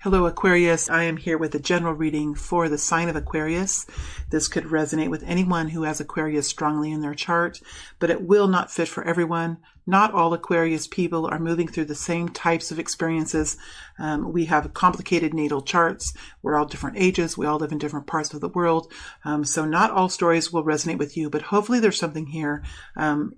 Hello Aquarius, I am here with a general reading for the sign of Aquarius. This could resonate with anyone who has Aquarius strongly in their chart, but it will not fit for everyone. Not all Aquarius people are moving through the same types of experiences. We have complicated natal charts. We're all different ages. We all live in different parts of the world. So not all stories will resonate with you, but hopefully there's something here.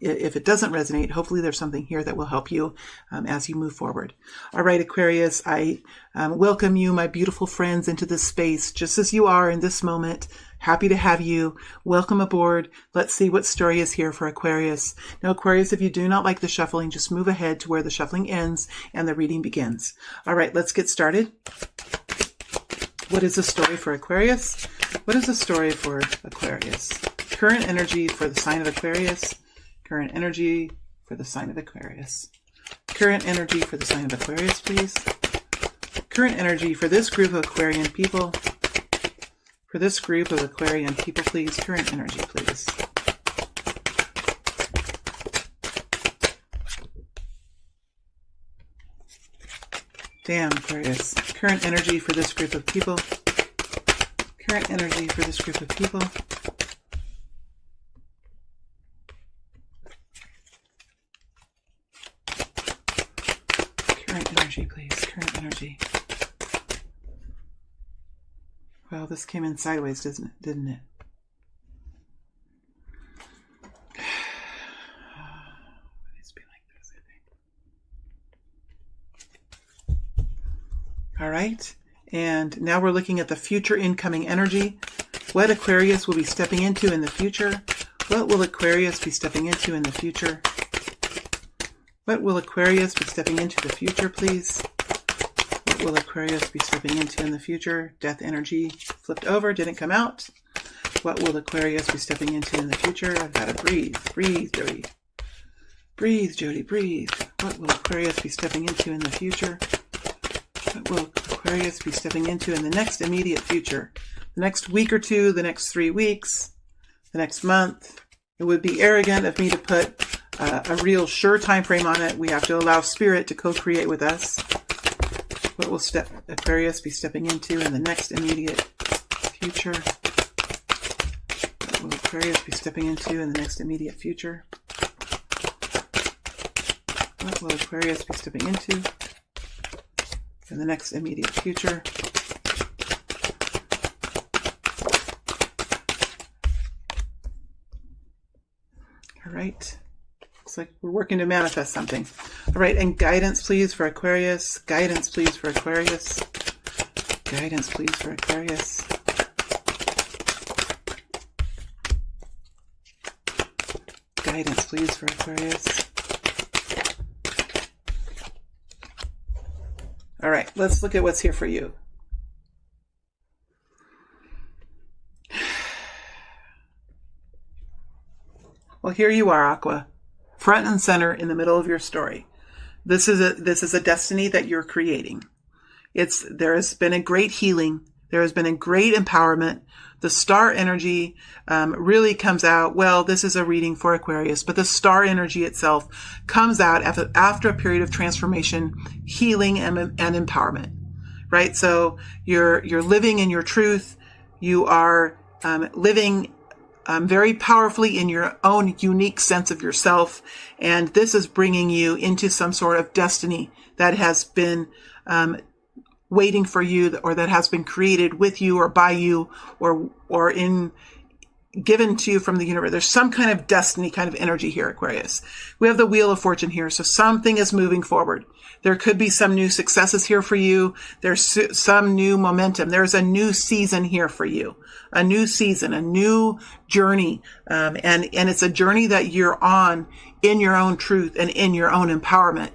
If it doesn't resonate, hopefully there's something here that will help you as you move forward. All right, Aquarius, I welcome you, my beautiful friends, into this space, just as you are in this moment. Happy to have you. Welcome aboard. Let's see what story is here for Aquarius. Now, Aquarius, if you do not like the shuffling, just move ahead to where the shuffling ends and the reading begins. All right, let's get started. What is the story for Aquarius? What is the story for Aquarius? Current energy for the sign of Aquarius. Current energy for the sign of Aquarius. Current energy for the sign of Aquarius, please. Current energy for this group of Aquarian people. For this group of Aquarian people, please. Current energy, please. Damn, Aquarius. Current energy for this group of people. Current energy for this group of people. Current energy, please. Current energy. Well, this came in sideways, didn't it? It's been like this, I think. All right, and now we're looking at the future incoming energy. What Aquarius will be stepping into in the future? What will Aquarius be stepping into in the future? What will Aquarius be stepping into the future, please? What will Aquarius be stepping into in the future? Death energy flipped over, didn't come out. What will Aquarius be stepping into in the future? I've got to breathe. Breathe, Jody. Breathe, Jody, breathe. What will Aquarius be stepping into in the future? What will Aquarius be stepping into in the next immediate future? The next week or two, the next 3 weeks, the next month. It would be arrogant of me to put a real sure time frame on it. We have to allow Spirit to co-create with us. What will Aquarius be stepping into in the next immediate future? What will Aquarius be stepping into in the next immediate future? What will Aquarius be stepping into in the next immediate future? All right. Looks like we're working to manifest something. All right, and guidance, please, for Aquarius. Guidance, please, for Aquarius. Guidance, please, for Aquarius. Guidance, please, for Aquarius. All right, let's look at what's here for you. Well, here you are, Aqua. Front and center in the middle of your story. This is a destiny that you're creating. There has been a great healing. There has been a great empowerment. The star energy really comes out. Well, this is a reading for Aquarius, but the star energy itself comes out after a period of transformation, healing, and empowerment. Right? So you're living in your truth. You are living very powerfully in your own unique sense of yourself. And this is bringing you into some sort of destiny that has been waiting for you, or that has been created with you or by you or given to you from the universe. There's some kind of destiny kind of energy here, Aquarius. We have the Wheel of Fortune here. So something is moving forward. There could be some new successes here for you. There's some new momentum. There's a new season here for you. A new season, a new journey. And it's a journey that you're on in your own truth and in your own empowerment.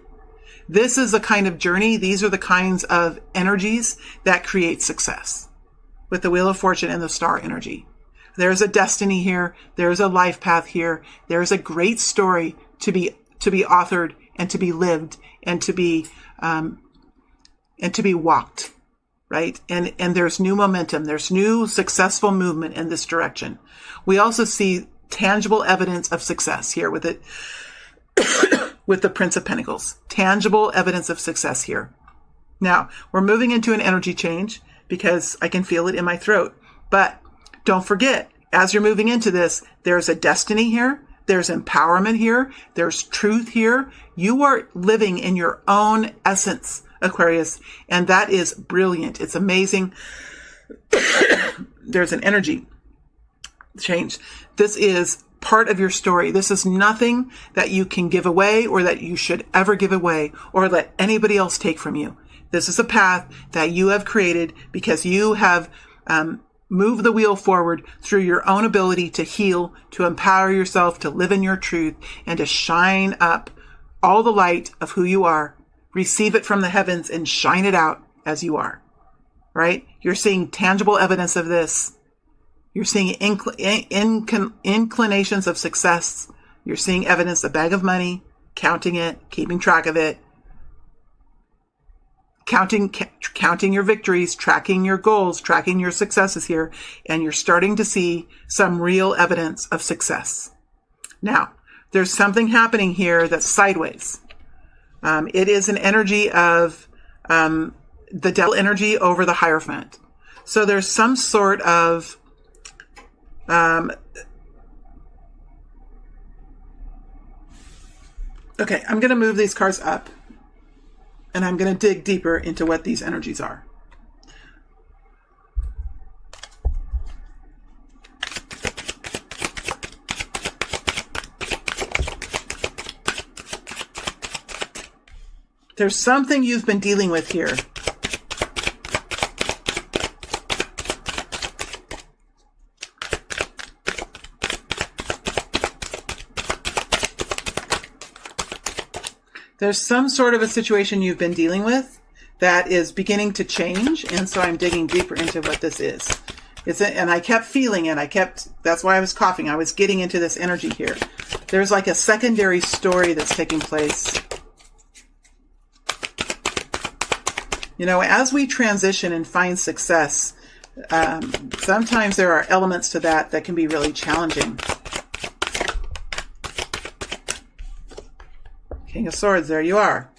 This is the kind of journey. These are the kinds of energies that create success with the Wheel of Fortune and the star energy. There's a destiny here. There's a life path here. There's a great story to be authored and to be lived and to be walked, right? And there's new momentum. There's new successful movement in this direction. We also see tangible evidence of success here with it, with the Prince of Pentacles. Tangible evidence of success here. Now, we're moving into an energy change because I can feel it in my throat. But don't forget, as you're moving into this, there's a destiny here. There's empowerment here. There's truth here. You are living in your own essence, Aquarius, and that is brilliant. It's amazing. There's an energy change. This is part of your story. This is nothing that you can give away or that you should ever give away or let anybody else take from you. This is a path that you have created because you have moved the wheel forward through your own ability to heal, to empower yourself, to live in your truth, and to shine up all the light of who you are. Receive it from the heavens and shine it out as you are, right? You're seeing tangible evidence of this. You're seeing inclinations of success. You're seeing evidence, a bag of money, counting it, keeping track of it, counting your victories, tracking your goals, tracking your successes here, and you're starting to see some real evidence of success. Now, there's something happening here that's sideways. It is an energy of the devil energy over the Hierophant. So there's some sort of okay, I'm going to move these cards up. And I'm going to dig deeper into what these energies are. There's something you've been dealing with here. There's some sort of a situation you've been dealing with that is beginning to change. And so I'm digging deeper into what this is. And I kept feeling it. That's why I was coughing. I was getting into this energy here. There's like a secondary story that's taking place. You know, as we transition and find success, sometimes there are elements to that can be really challenging. King of Swords, there you are.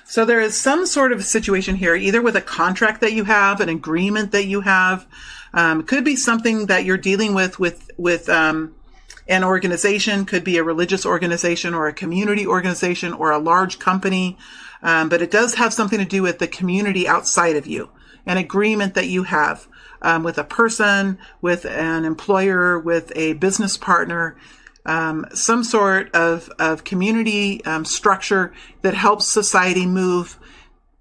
So there is some sort of situation here, either with a contract that you have, an agreement that you have. Could be something that you're dealing with an organization, could be a religious organization or a community organization or a large company. But it does have something to do with the community outside of you, an agreement that you have with a person, with an employer, with a business partner. Some sort of community structure that helps society move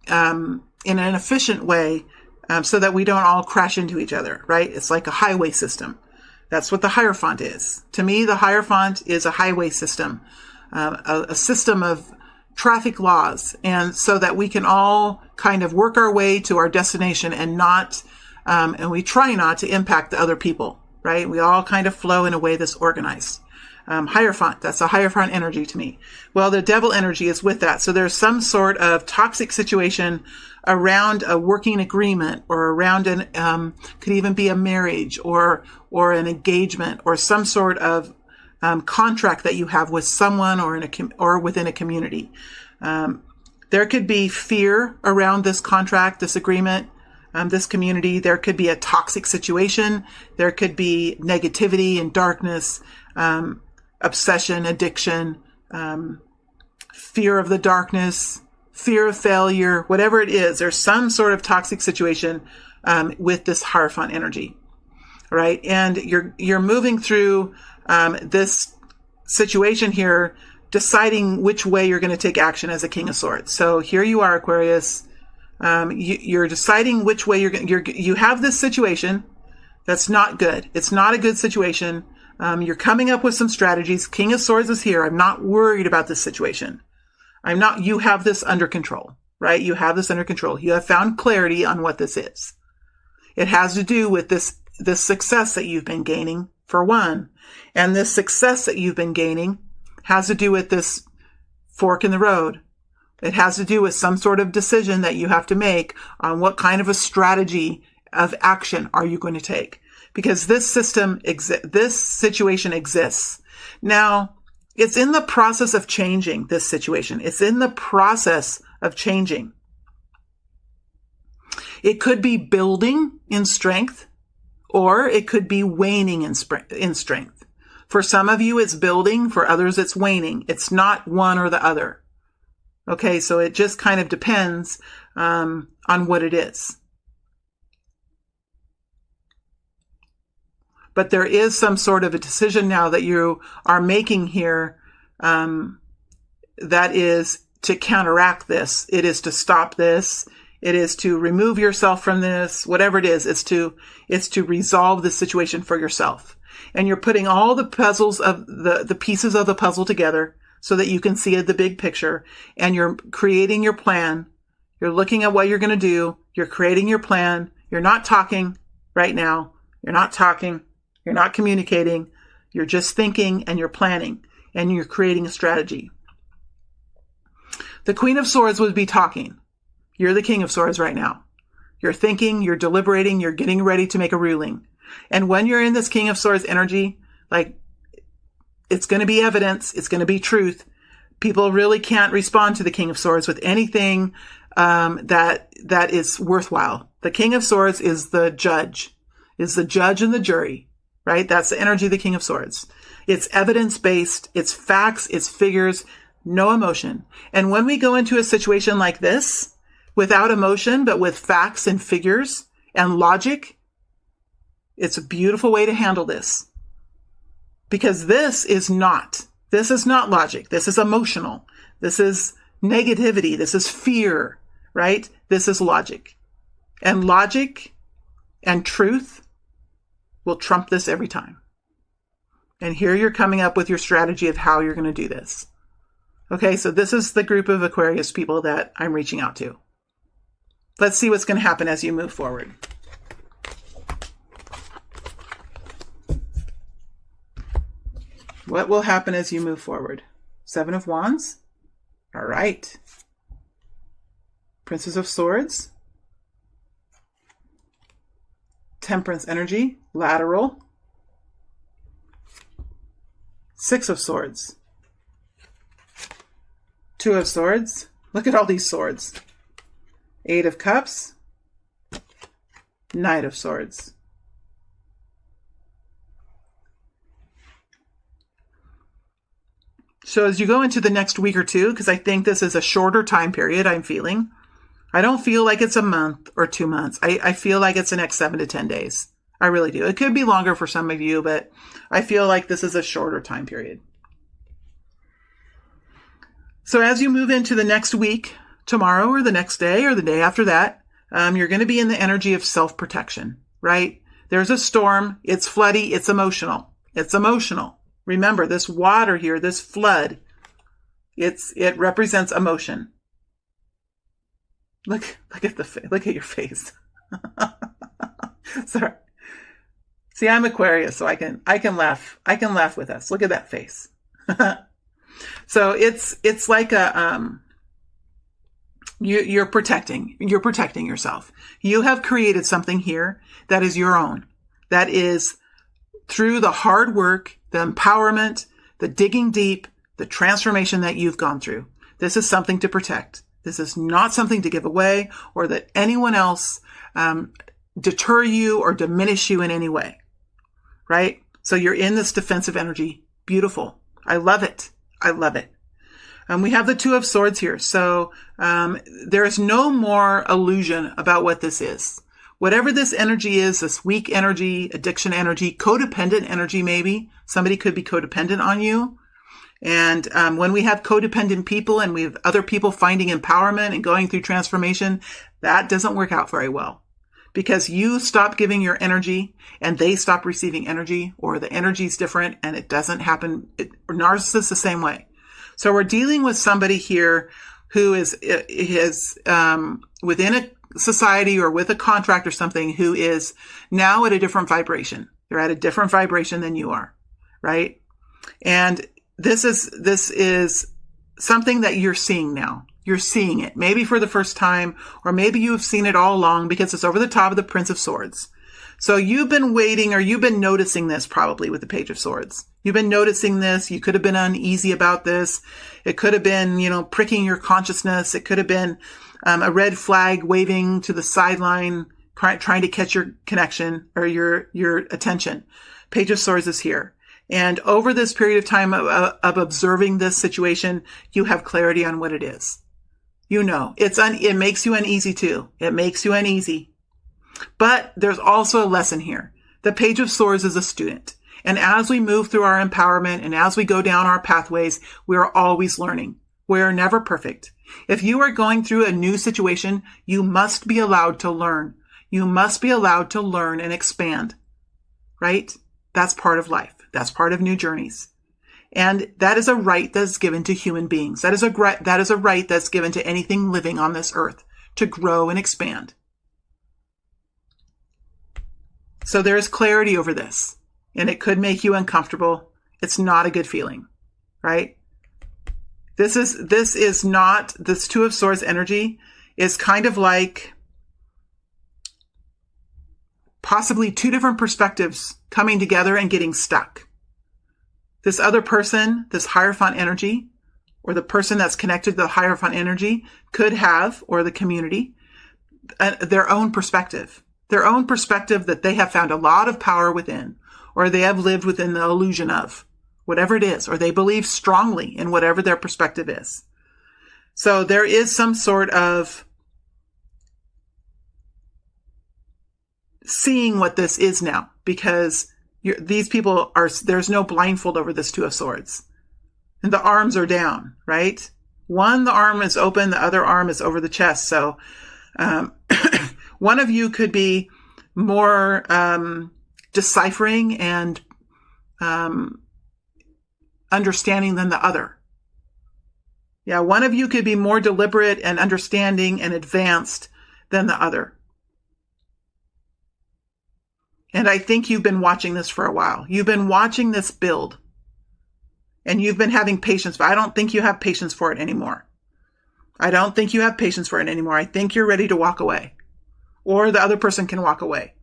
in an efficient way so that we don't all crash into each other, right? It's like a highway system. That's what the Hierophant is. To me, the Hierophant is a highway system, a system of traffic laws, and so that we can all kind of work our way to our destination and we try not to impact the other people, right? We all kind of flow in a way that's organized. Hierophant, that's a Hierophant energy to me. Well, the devil energy is with that. So there's some sort of toxic situation around a working agreement or around could even be a marriage or an engagement or some sort of contract that you have with someone or within a community. There could be fear around this contract, this agreement, this community. There could be a toxic situation. There could be negativity and darkness, obsession, addiction, fear of the darkness, fear of failure, whatever it is. There's some sort of toxic situation with this Hierophant energy, right? And you're moving through this situation here, deciding which way you're going to take action as a King of Swords. So here you are, Aquarius. You're deciding which way you have this situation that's not good. It's not a good situation. You're coming up with some strategies. King of Swords is here. I'm not worried about this situation. You have this under control, right? You have this under control. You have found clarity on what this is. It has to do with this success that you've been gaining, for one. And this success that you've been gaining has to do with this fork in the road. It has to do with some sort of decision that you have to make on what kind of a strategy of action are you going to take. Because this situation exists. Now, it's in the process of changing this situation. It's in the process of changing. It could be building in strength, or it could be waning in strength. For some of you, it's building. For others, it's waning. It's not one or the other. Okay, so it just kind of depends on what it is. But there is some sort of a decision now that you are making here that is to counteract this. It is to stop this. It is to remove yourself from this. Whatever it is, it's to resolve the situation for yourself. And you're putting all the puzzles of the pieces of the puzzle together so that you can see the big picture. And you're creating your plan. You're looking at what you're going to do. You're creating your plan. You're not talking right now. You're not talking. You're not communicating. You're just thinking and you're planning and you're creating a strategy. The Queen of Swords would be talking. You're the King of Swords right now. You're thinking, you're deliberating, you're getting ready to make a ruling. And when you're in this King of Swords energy, like, it's going to be evidence. It's going to be truth. People really can't respond to the King of Swords with anything that is worthwhile. The King of Swords is the judge and the jury, right? That's the energy of the King of Swords. It's evidence-based. It's facts. It's figures. No emotion. And when we go into a situation like this, without emotion, but with facts and figures and logic, it's a beautiful way to handle this. Because this is not logic. This is emotional. This is negativity. This is fear, right? This is logic. And logic and truth will trump this every time. And here you're coming up with your strategy of how you're going to do this. Okay, so this is the group of Aquarius people that I'm reaching out to. Let's see what's going to happen as you move forward. What will happen as you move forward? Seven of Wands. All right. Princess of Swords. Temperance energy. Lateral. Six of Swords. Two of Swords. Look at all these swords. Eight of Cups. Knight of Swords. So as you go into the next week or two, because I think this is a shorter time period, I'm feeling. I don't feel like it's a month or 2 months. I feel like it's the next 7 to 10 days. I really do. It could be longer for some of you, but I feel like this is a shorter time period. So as you move into the next week, tomorrow or the next day or the day after that, you're going to be in the energy of self-protection, right? There's a storm. It's floody. It's emotional. It's emotional. Remember, this water here, this flood, it represents emotion. Look at your face. Sorry. See, I'm Aquarius, so I can laugh. I can laugh with us. Look at that face. So it's like you're protecting yourself. You have created something here that is your own. That is through the hard work, the empowerment, the digging deep, the transformation that you've gone through. This is something to protect. This is not something to give away or that anyone else deter you or diminish you in any way, right? So you're in this defensive energy. Beautiful. I love it. I love it. We have the Two of Swords here. So there is no more illusion about what this is. Whatever this energy is, this weak energy, addiction energy, codependent energy maybe. Somebody could be codependent on you. And when we have codependent people and we have other people finding empowerment and going through transformation, that doesn't work out very well. Because you stop giving your energy and they stop receiving energy, or the energy is different and it doesn't happen. Narcissists the same way. So we're dealing with somebody here who is within a society or with a contract or something who is now at a different vibration. They're at a different vibration than you are, right? And this is something that you're seeing now. You're seeing it, maybe for the first time, or maybe you've seen it all along because it's over the top of the Prince of Swords. So you've been waiting, or you've been noticing this probably with the Page of Swords. You've been noticing this. You could have been uneasy about this. It could have been, pricking your consciousness. It could have been a red flag waving to the sideline, trying to catch your connection or your attention. Page of Swords is here. And over this period of time of observing this situation, you have clarity on what it is. You know, it makes you uneasy too. It makes you uneasy. But there's also a lesson here. The Page of Swords is a student. And as we move through our empowerment and as we go down our pathways, we are always learning. We are never perfect. If you are going through a new situation, you must be allowed to learn. You must be allowed to learn and expand, right? That's part of life. That's part of new journeys. And that is a right that's given to human beings. That is a right that's given to anything living on this earth to grow and expand. So there is clarity over this, and it could make you uncomfortable. It's not a good feeling, right? This Two of Swords energy is kind of like possibly two different perspectives coming together and getting stuck. This other person, this Hierophant energy, or the person that's connected to the Hierophant energy could have, or the community, their own perspective that they have found a lot of power within, or they have lived within the illusion of, whatever it is, or they believe strongly in whatever their perspective is. So there is some sort of seeing what this is now, because these people there's no blindfold over this Two of Swords. And the arms are down, right? The arm is open, the other arm is over the chest. So one of you could be more deciphering and understanding than the other. Yeah, one of you could be more deliberate and understanding and advanced than the other. And I think you've been watching this for a while. You've been watching this build. And you've been having patience, but I don't think you have patience for it anymore. I think you're ready to walk away. Or the other person can walk away.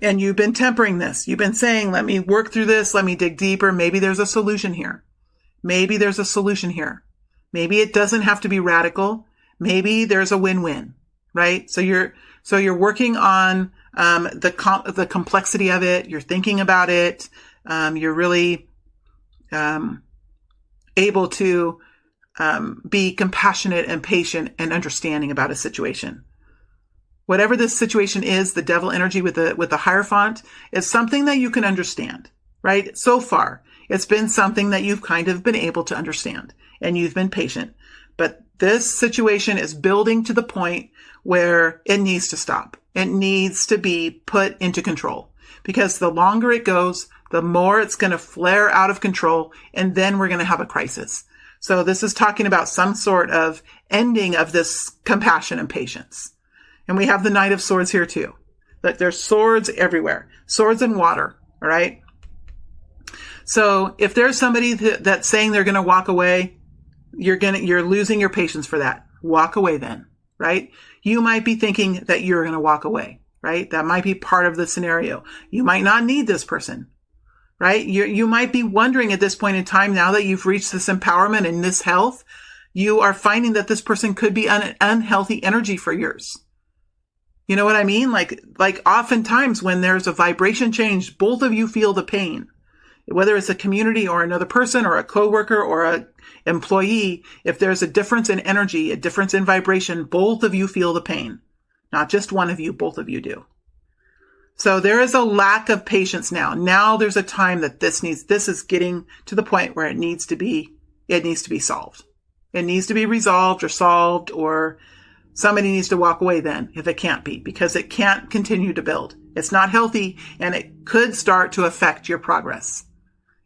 And you've been tempering this. You've been saying, let me work through this. Let me dig deeper. Maybe there's a solution here. Maybe it doesn't have to be radical. Maybe there's a win-win, right? So you're working on the complexity of it. You're thinking about it. You're really able to be compassionate and patient and understanding about a situation. Whatever this situation is, the devil energy with the Hierophant is something that you can understand, right? So far, it's been something that you've kind of been able to understand and you've been patient. But this situation is building to the point where it needs to stop. It needs to be put into control, because the longer it goes, the more it's going to flare out of control, and then we're going to have a crisis. So this is talking about some sort of ending of this compassion and patience. And we have the Knight of Swords here too. But there's swords everywhere. Swords and water, all right? So if there's somebody that's saying they're going to walk away, you're losing your patience for that. Walk away then, right? You might be thinking that you're going to walk away, right? That might be part of the scenario. You might not need this person, right? You might be wondering at this point in time, now that you've reached this empowerment and this health, you are finding that this person could be an unhealthy energy for yours. You know what I mean? Like oftentimes when there's a vibration change, both of you feel the pain. Whether it's a community or another person or a coworker or a employee, if there's a difference in energy, a difference in vibration, both of you feel the pain. Not just one of you, both of you do. So there is a lack of patience now. Now there's a time that this is getting to the point where it needs to be solved. It needs to be resolved or solved, or somebody needs to walk away then if it can't be, because it can't continue to build. It's not healthy, and it could start to affect your progress.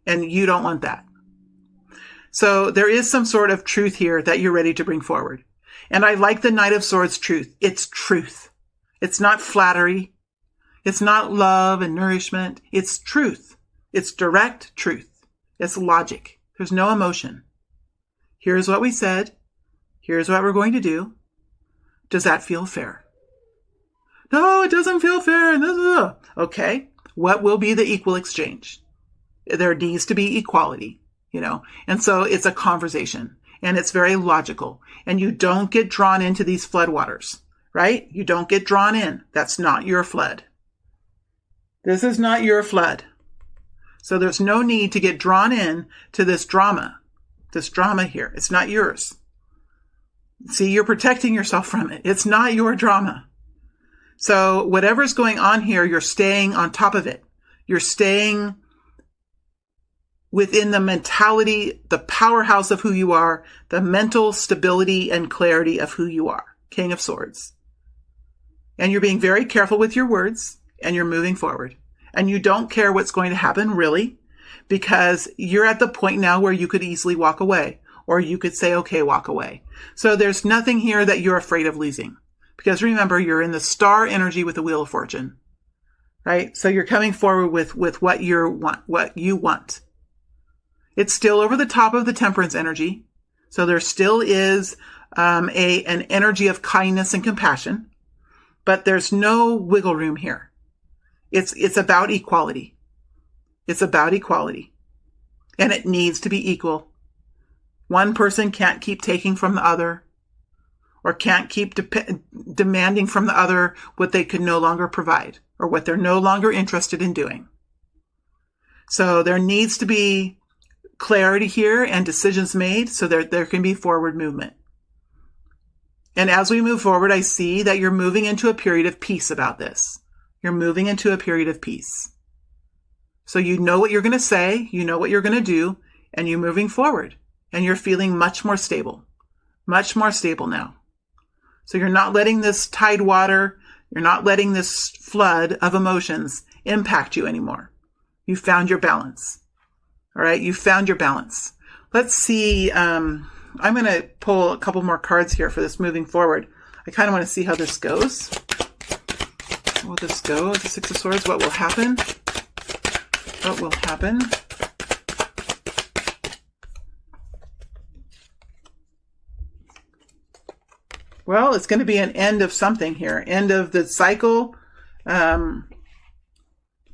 And you don't want that. So there is some sort of truth here that you're ready to bring forward. And I like the Knight of Swords truth. It's truth. It's not flattery. It's not love and nourishment. It's truth. It's direct truth. It's logic. There's no emotion. Here's what we said. Here's what we're going to do. Does that feel fair? No, it doesn't feel fair. Okay. What will be the equal exchange? There needs to be equality, and so it's a conversation. and it's very logical. And you don't get drawn into these floodwaters, right? You don't get drawn in. That's not your flood. This is not your flood. So there's no need to get drawn in to this drama here. It's not yours. See, you're protecting yourself from it. It's not your drama. So whatever's going on here, you're staying on top of it. You're staying within the mentality, the powerhouse of who you are, the mental stability and clarity of who you are. King of Swords. And you're being very careful with your words, and you're moving forward. And you don't care what's going to happen, really, because you're at the point now where you could easily walk away, or you could say, okay, walk away. So there's nothing here that you're afraid of losing, because remember, you're in the star energy with the Wheel of Fortune, right? So you're coming forward with what you want. It's still over the top of the Temperance energy. So there still is an energy of kindness and compassion, but there's no wiggle room here. It's about equality. It's about equality. And it needs to be equal. One person can't keep taking from the other, or can't keep demanding from the other what they could no longer provide, or what they're no longer interested in doing. So there needs to be clarity here and decisions made so that there can be forward movement. And as we move forward, I see that you're moving into a period of peace about this. You're moving into a period of peace. So you know what you're going to say, you know what you're going to do, and you're moving forward. And you're feeling much more stable now. So you're not letting this tide water, you're not letting this flood of emotions impact you anymore. You found your balance. All right, you found your balance. Let's see, I'm going to pull a couple more cards here for this moving forward. I kind of want to see how this goes. How will this go? The Six of Swords, what will happen? What will happen? Well, it's going to be an end of something here. End of the cycle.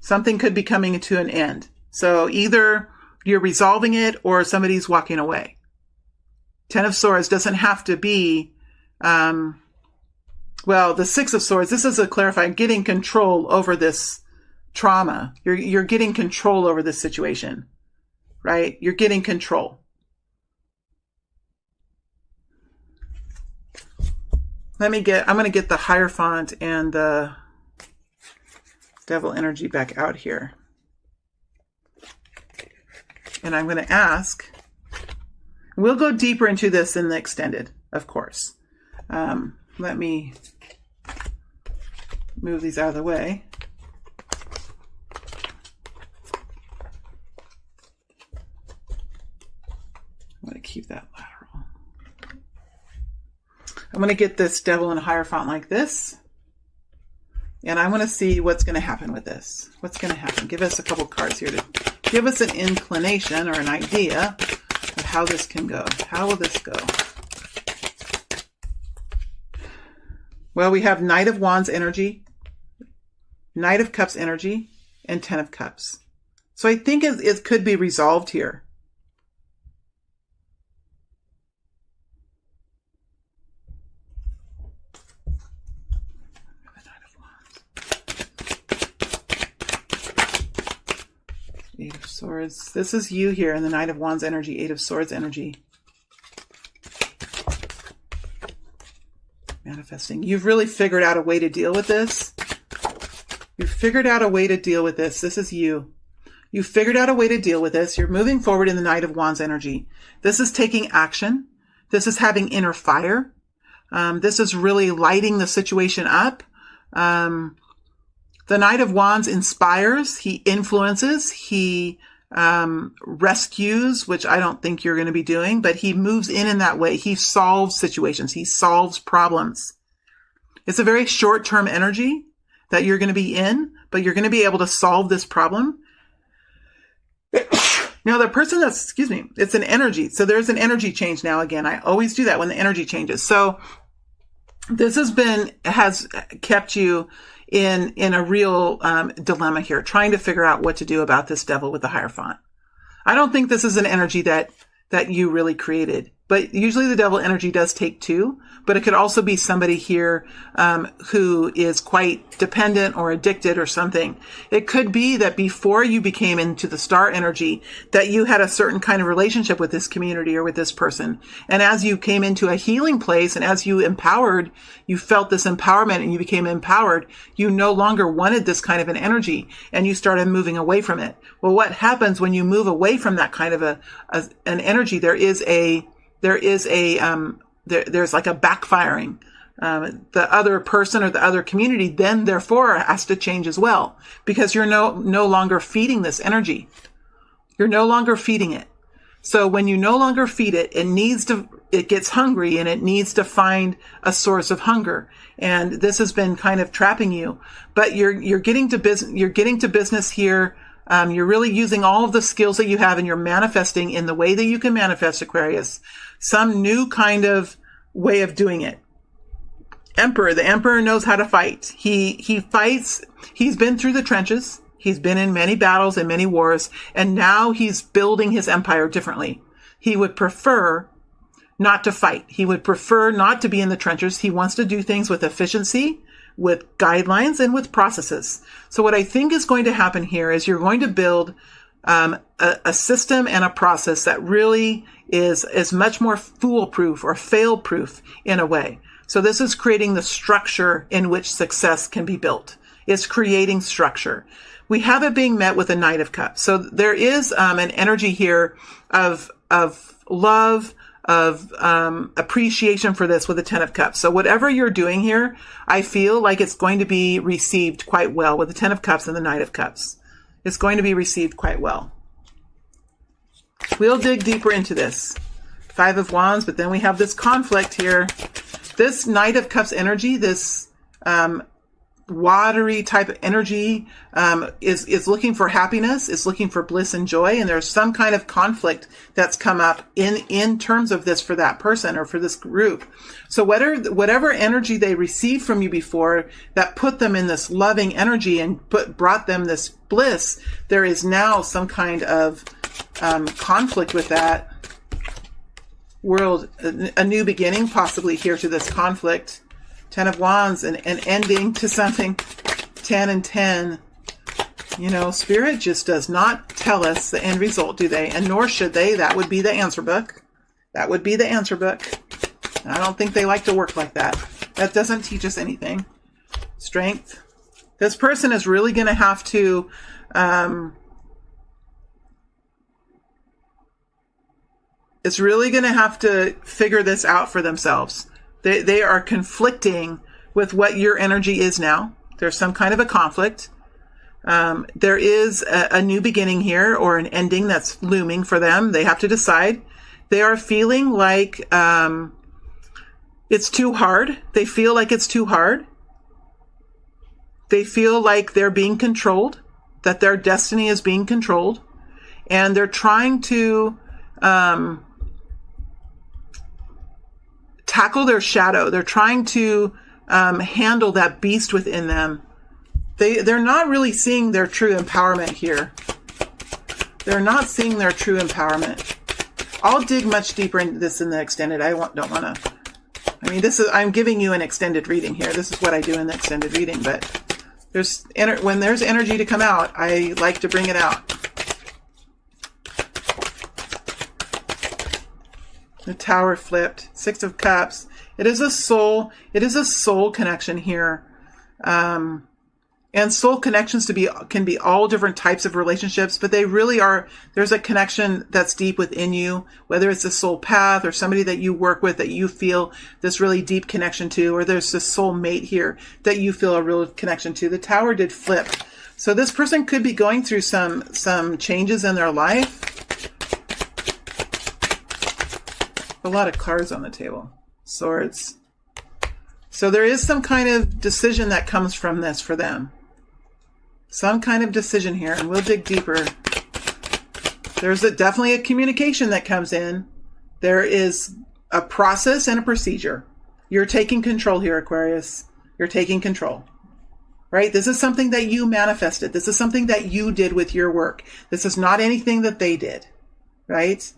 Something could be coming to an end. So either you're resolving it or somebody's walking away. Ten of Swords doesn't have to be, the Six of Swords, this is a clarifying, getting control over this trauma. You're getting control over this situation, right? You're getting control. I'm going to get the Hierophant and the Devil energy back out here. And I'm going to ask, we'll go deeper into this in the extended, of course. Let me move these out of the way. I'm going to keep that lateral. I'm going to get this Devil and Hierophant like this. And I want to see what's going to happen with this. What's going to happen? Give us a couple cards here to give us an inclination or an idea of how this can go. How will this go? Well, we have Knight of Wands energy, Knight of Cups energy, and Ten of Cups. So I think it could be resolved here. Eight of Swords. This is you here in the Knight of Wands energy, Eight of Swords energy. Manifesting. You've really figured out a way to deal with this. You've figured out a way to deal with this. This is you. You figured out a way to deal with this. You're moving forward in the Knight of Wands energy. This is taking action. This is having inner fire. This is really lighting the situation up. The Knight of Wands inspires, he influences, he rescues, which I don't think you're going to be doing, but he moves in that way. He solves situations. He solves problems. It's a very short-term energy that you're going to be in, but you're going to be able to solve this problem. Now, the person that's, it's an energy. So there's an energy change now again. I always do that when the energy changes. So this has kept you in a real dilemma here, trying to figure out what to do about this Devil with the Hierophant. I don't think this is an energy that you really created. But usually the devil energy does take two, but it could also be somebody here who is quite dependent or addicted or something. It could be that before you became into the star energy, that you had a certain kind of relationship with this community or with this person. And as you came into a healing place and as you empowered, you felt this empowerment and you became empowered, you no longer wanted this kind of an energy and you started moving away from it. Well, what happens when you move away from that kind of an energy? There's like a backfiring. The other person or the other community then therefore has to change as well, because you're no longer feeding this energy. You're no longer feeding it. So when you no longer feed it, it gets hungry and it needs to find a source of hunger. And this has been kind of trapping you, but you're getting to business here. You're really using all of the skills that you have and you're manifesting in the way that you can manifest, Aquarius. Some new kind of way of doing it. The emperor knows how to fight. He fights. He's been through the trenches. He's been in many battles and many wars, and now he's building his empire differently. He would prefer not to fight. He would prefer not to be in the trenches. He wants to do things with efficiency, with guidelines, and with processes. So what I think is going to happen here is you're going to build a system and a process that really is much more foolproof or fail-proof in a way. So this is creating the structure in which success can be built. It's creating structure. We have it being met with a Knight of Cups. So there is an energy here of love, of appreciation for this with the Ten of Cups. So whatever you're doing here, I feel like it's going to be received quite well with the Ten of Cups and the Knight of Cups. It's going to be received quite well. We'll dig deeper into this. Five of Wands, but then we have this conflict here. This Knight of Cups energy, this watery type of energy, is looking for happiness, is looking for bliss and joy, and there's some kind of conflict that's come up in terms of this for that person or for this group. So whatever energy they received from you before that put them in this loving energy and brought them this bliss, there is now some kind of conflict with that world, a new beginning possibly here to this conflict. Ten of Wands and ending to something. 10 and 10. You know, Spirit just does not tell us the end result, do they? And nor should they. That would be the answer book. That would be the answer book. I don't think they like to work like that. That doesn't teach us anything. Strength. This person is really going to have to figure this out for themselves. They are conflicting with what your energy is now. There's some kind of a conflict. There is a new beginning here or an ending that's looming for them. They have to decide. They are feeling like it's too hard. They feel like it's too hard. They feel like they're being controlled, that their destiny is being controlled. And they're trying to tackle their shadow. They're trying to handle that beast within them. They're not really seeing their true empowerment here. They're not seeing their true empowerment. I'll dig much deeper into this in the extended. Don't want to. I mean, I'm giving you an extended reading here. This is what I do in the extended reading. But when there's energy to come out, I like to bring it out. The Tower flipped. Six of Cups. It is a soul connection here. And soul connections can be all different types of relationships, but they really are, there's a connection that's deep within you, whether it's a soul path or somebody that you work with that you feel this really deep connection to, or there's this soul mate here that you feel a real connection to. The Tower did flip. So this person could be going through some changes in their life. A lot of cards on the table. Swords. So there is some kind of decision that comes from this for them. Some kind of decision here, and we'll dig deeper. There's definitely a communication that comes in. There is a process and a procedure. You're taking control here, Aquarius. You're taking control. Right? This is something that you manifested. This is something that you did with your work. This is not anything that they did. Right?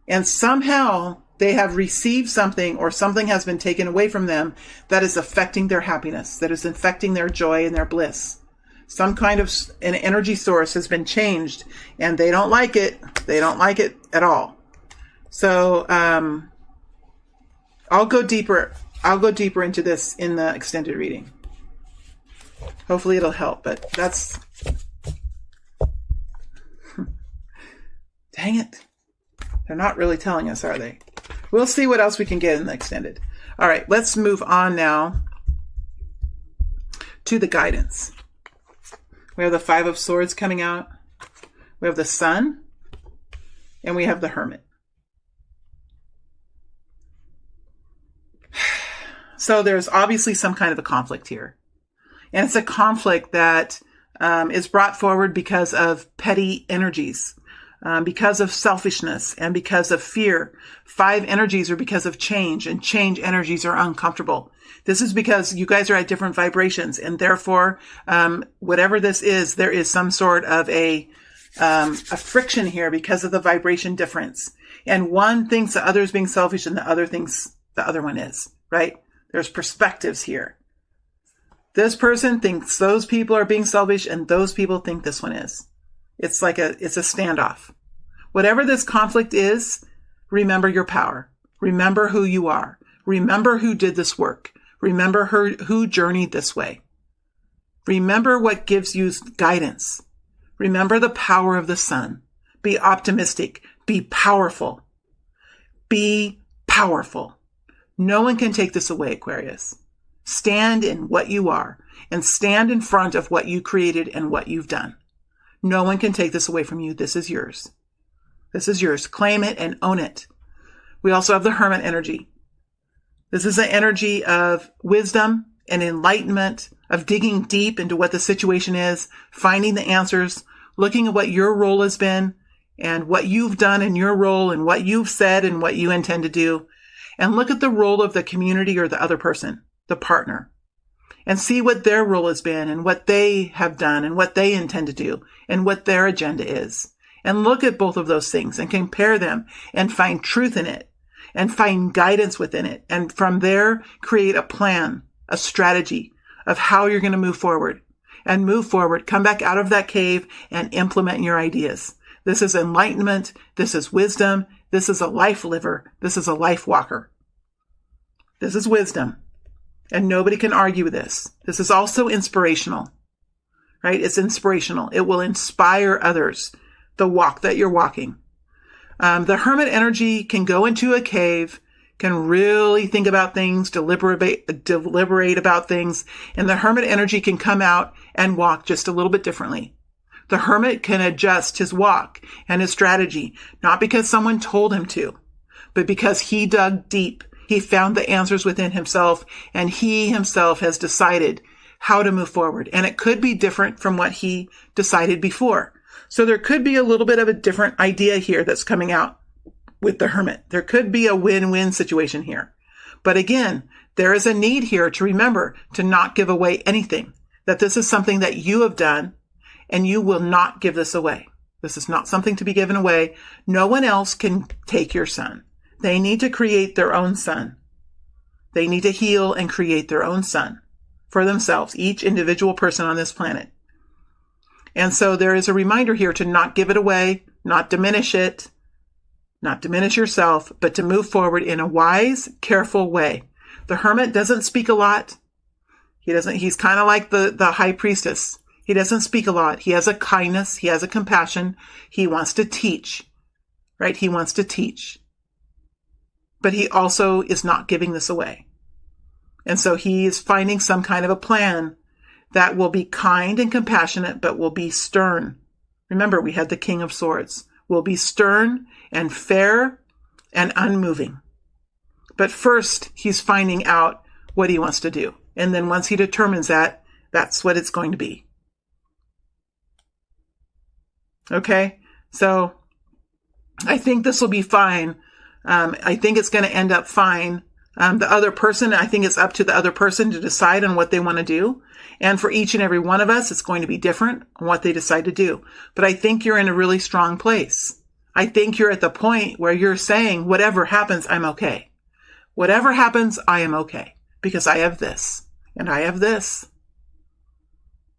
And somehow They have received something, or something has been taken away from them that is affecting their happiness, that is affecting their joy and their bliss. Some kind of an energy source has been changed, and they don't like it. They don't like it at all. So I'll go deeper into this in the extended reading. Hopefully it'll help, but that's... Dang it. They're not really telling us, are they? We'll see what else we can get in the extended. All right, let's move on now to the guidance. We have the Five of Swords coming out. We have the Sun, and we have the Hermit. So there's obviously some kind of a conflict here. And it's a conflict that is brought forward because of petty energies, because of selfishness, and because of fear. 5 energies are because of change, and change energies are uncomfortable. This is because you guys are at different vibrations, and therefore, whatever this is, there is some sort of a friction here because of the vibration difference. And one thinks the other is being selfish, and the other thinks the other one is, right? There's perspectives here. This person thinks those people are being selfish, and those people think this one is. It's a standoff. Whatever this conflict is, remember your power. Remember who you are. Remember who did this work. Remember who journeyed this way. Remember what gives you guidance. Remember the power of the sun. Be optimistic. Be powerful. Be powerful. No one can take this away, Aquarius. Stand in what you are, and stand in front of what you created and what you've done. No one can take this away from you. This is yours. This is yours. Claim it and own it. We also have the Hermit energy. This is an energy of wisdom and enlightenment, of digging deep into what the situation is, finding the answers, looking at what your role has been and what you've done in your role and what you've said and what you intend to do. And look at the role of the community or the other person, the partner, and see what their role has been and what they have done and what they intend to do and what their agenda is. And look at both of those things and compare them and find truth in it and find guidance within it. And from there, create a plan, a strategy of how you're going to move forward. And move forward, come back out of that cave and implement your ideas. This is enlightenment. This is wisdom. This is a life liver. This is a life walker. This is wisdom. And nobody can argue with this. This is also inspirational, right? It's inspirational. It will inspire others, the walk that you're walking. The Hermit energy can go into a cave, can really think about things, deliberate about things. And the Hermit energy can come out and walk just a little bit differently. The Hermit can adjust his walk and his strategy, not because someone told him to, but because he dug deep. He found the answers within himself, and he himself has decided how to move forward. And it could be different from what he decided before. So there could be a little bit of a different idea here that's coming out with the Hermit. There could be a win-win situation here. But again, there is a need here to remember to not give away anything, that this is something that you have done, and you will not give this away. This is not something to be given away. No one else can take your sun. They need to create their own sun. They need to heal and create their own sun for themselves, each individual person on this planet. And so there is a reminder here to not give it away, not diminish it, not diminish yourself, but to move forward in a wise, careful way. The Hermit doesn't speak a lot. He's kind of like the high priestess. He doesn't speak a lot. He has a kindness. He has a compassion. He wants to teach, right? He wants to teach. But he also is not giving this away. And so he is finding some kind of a plan that will be kind and compassionate, but will be stern. Remember, we had the King of Swords. Will be stern and fair and unmoving. But first, he's finding out what he wants to do. And then once he determines that, that's what it's going to be. Okay? So I think this will be fine. I think it's going to end up fine. The other person, I think it's up to the other person to decide on what they want to do. And for each and every one of us, it's going to be different on what they decide to do. But I think you're in a really strong place. I think you're at the point where you're saying, whatever happens, I'm okay. Whatever happens, I am okay. Because I have this and I have this.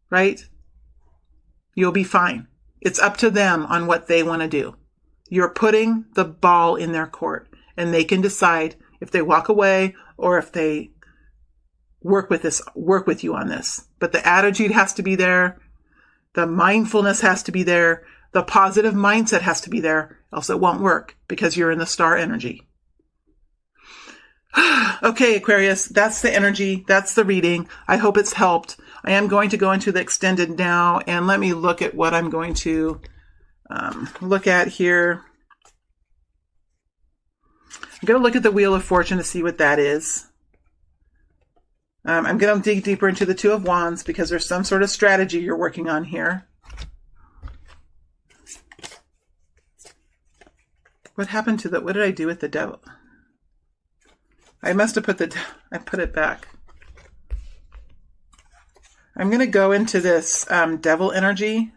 Right? You'll be fine. It's up to them on what they want to do. You're putting the ball in their court, and they can decide if they walk away or if they work with you on this. But the attitude has to be there. The mindfulness has to be there. The positive mindset has to be there, else it won't work because you're in the star energy. Okay, Aquarius, that's the energy. That's the reading. I hope it's helped. I am going to go into the extended now, and let me look at what I'm going to look at here. I'm going to look at the Wheel of Fortune to see what that is. I'm going to dig deeper into the Two of Wands because there's some sort of strategy you're working on here. What happened to what did I do with the Devil? I must have I put it back. I'm going to go into this Devil energy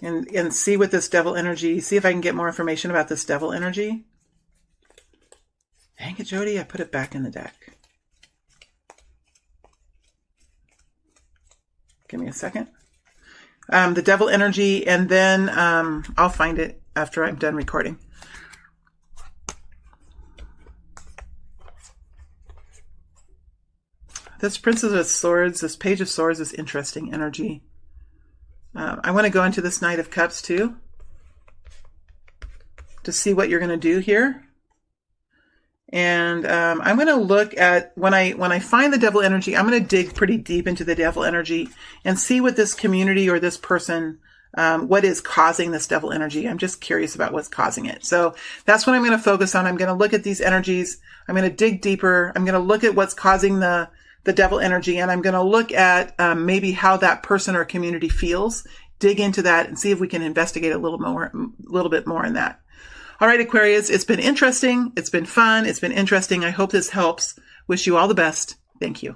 and see what this Devil energy, see if I can get more information about this Devil energy. Dang it, Jody, I put it back in the deck. Give me a second. The Devil energy, and then I'll find it after I'm done recording. This Princess of Swords, this Page of Swords is interesting energy. I want to go into this Knight of Cups too, to see what you're going to do here. And I'm going to look at, when I find the Devil energy, I'm going to dig pretty deep into the Devil energy and see what this community or this person, what is causing this Devil energy. I'm just curious about what's causing it. So that's what I'm going to focus on. I'm going to look at these energies. I'm going to dig deeper. I'm going to look at what's causing the Devil energy, and I'm going to look at maybe how that person or community feels, dig into that, and see if we can investigate a little bit more in that. All right, Aquarius, it's been interesting. It's been fun. It's been interesting. I hope this helps. Wish you all the best. Thank you.